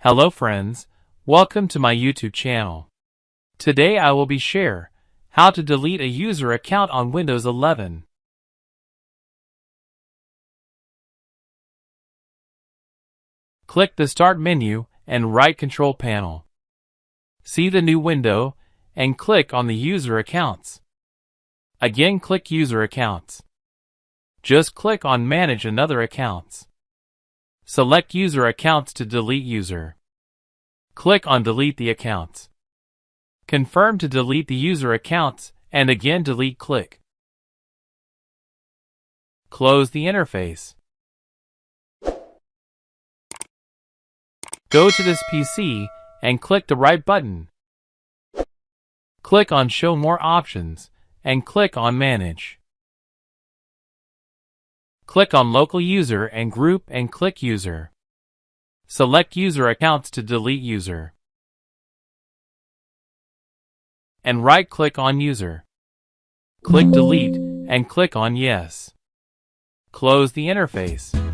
Hello friends, welcome to my YouTube channel. Today I will be share how to delete a user account on Windows 11. Click the Start menu and right Control Panel. See the new window and click on the User Accounts. Again click User Accounts. Just click on Manage Another Accounts. Select User Accounts to delete user. Click on Delete the accounts. Confirm to delete the user accounts and again delete click. Close the interface. Go to this PC and click the right button. Click on Show More Options and click on Manage. Click on Local User and Group and click User. Select User Accounts to delete user. And right-click on User. Click Delete and click on Yes. Close the interface.